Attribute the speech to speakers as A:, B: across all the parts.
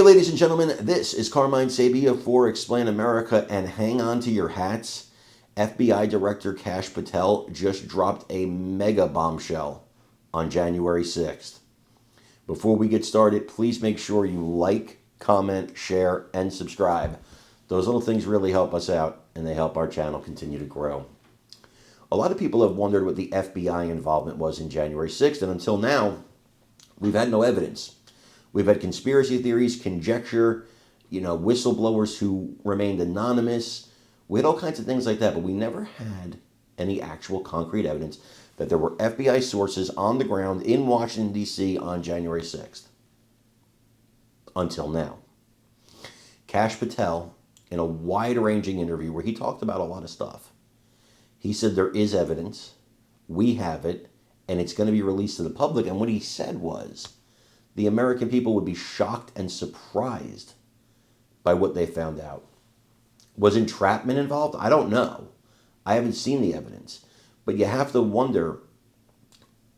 A: ladies and gentlemen, this is Carmine Sabia for Explain America, and hang on to your hats. FBI Director Kash Patel just dropped a mega bombshell on January 6th. Before we get started, please make sure you like, comment, share, and subscribe. Those little things really help us out, and they help our channel continue to grow. A lot of people have wondered what the FBI involvement was in January 6th, and until now, we've had no evidence. We've had conspiracy theories, conjecture, whistleblowers who remained anonymous. We had all kinds of things like that, but we never had any actual concrete evidence that there were FBI sources on the ground in Washington, D.C. on January 6th. Until now. Kash Patel, in a wide-ranging interview where he talked about a lot of stuff, he said there is evidence, we have it, and it's going to be released to the public. And what he said was the American people would be shocked and surprised by what they found out. Was entrapment involved? I don't know. I haven't seen the evidence. But you have to wonder,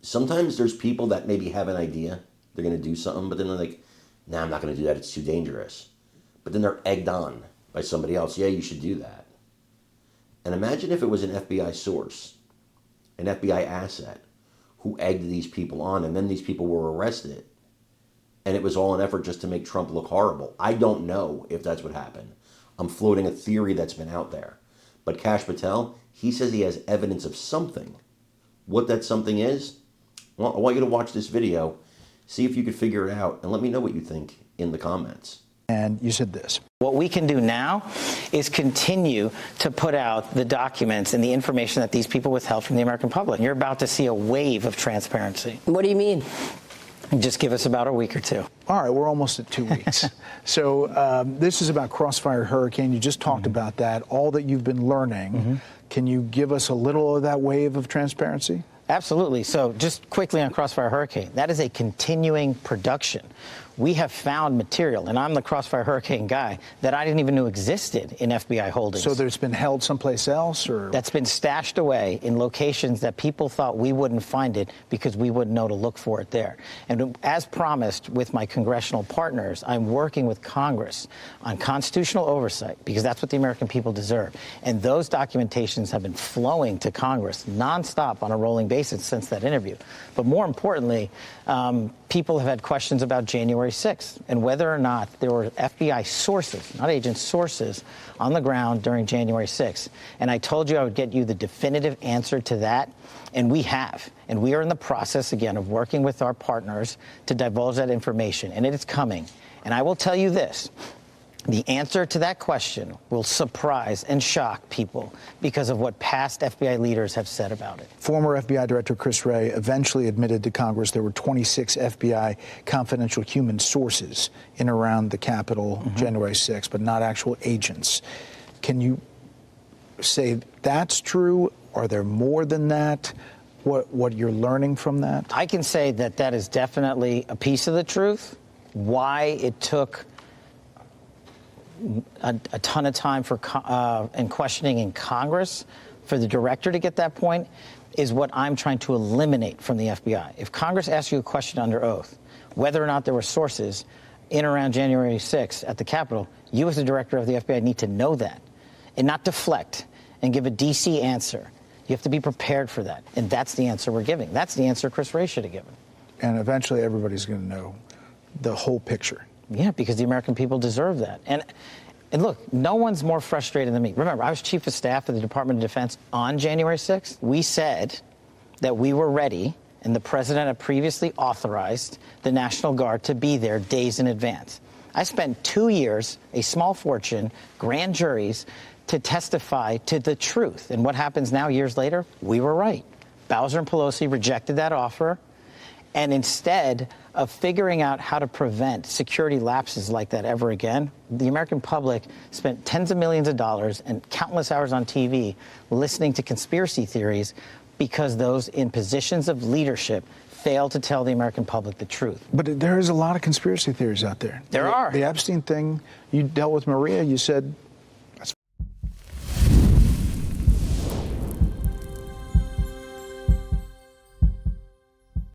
A: sometimes there's people that maybe have an idea, they're going to do something, but then they're like, nah, I'm not going to do that, it's too dangerous. But then they're egged on by somebody else, yeah, you should do that. And imagine if it was an FBI source, an FBI asset, who egged these people on, and then these people were arrested. And it was all an effort just to make Trump look horrible. I don't know if that's what happened. I'm floating a theory that's been out there. But Kash Patel, he says he has evidence of something. What that something is, well, I want you to watch this video, see if you could figure it out, and let me know what you think in the comments.
B: And you said this.
C: What we can do now is continue to put out the documents and the information that these people withheld from the American public. You're about to see a wave of transparency.
D: What do you mean?
C: Just give us about a week or two.
B: All right, we're almost at 2 weeks. So this is about Crossfire Hurricane. You just talked about that, all that you've been learning. Can you give us a little of that wave of transparency?
C: Absolutely. So just quickly on Crossfire Hurricane, that is a continuing production. We have found material, and I'm the Crossfire Hurricane guy, that I didn't even know existed in FBI holdings.
B: So there's been held someplace else? Or
C: that's been stashed away in locations that people thought we wouldn't find it because we wouldn't know to look for it there. And as promised with my congressional partners, I'm working with Congress on constitutional oversight because that's what the American people deserve. And those documentations have been flowing to Congress nonstop on a rolling basis since that interview. But more importantly, people have had questions about January 6th and whether or not there were FBI sources, not agents, sources on the ground during January 6th. And I told you I would get you the definitive answer to that, and we have. And we are in the process, again, of working with our partners to divulge that information, and it is coming. And I will tell you this. The answer to that question will surprise and shock people because of what past FBI leaders have said about it.
B: Former FBI Director Chris Wray eventually admitted to Congress there were 26 FBI confidential human sources in around the Capitol January 6th, but not actual agents. Can you say that's true? Are there more than that? What you're learning from that?
C: I can say that that is definitely a piece of the truth. Why it took a ton of time for and questioning in Congress for the director to get that point is what I'm trying to eliminate from the FBI. If Congress asks you a question under oath, whether or not there were sources in around January 6th at the Capitol, you as the director of the FBI need to know that and not deflect and give a D.C. answer. You have to be prepared for that. And that's the answer we're giving. That's the answer Chris Wray should have given.
B: And eventually everybody's going to know the whole picture.
C: Yeah, because the American people deserve that. And look, no one's more frustrated than me. Remember, I was chief of staff of the Department of Defense on January 6th. We said that we were ready, and the president had previously authorized the National Guard to be there days in advance. I spent 2 years, a small fortune, grand juries, to testify to the truth. And what happens now, years later? We were right. Bowser and Pelosi rejected that offer. And instead of figuring out how to prevent security lapses like that ever again, the American public spent tens of millions of dollars and countless hours on TV listening to conspiracy theories because those in positions of leadership failed to tell the American public the truth.
B: But there is a lot of conspiracy theories out there.
C: There are.
B: The Epstein thing, you dealt with Maria, you said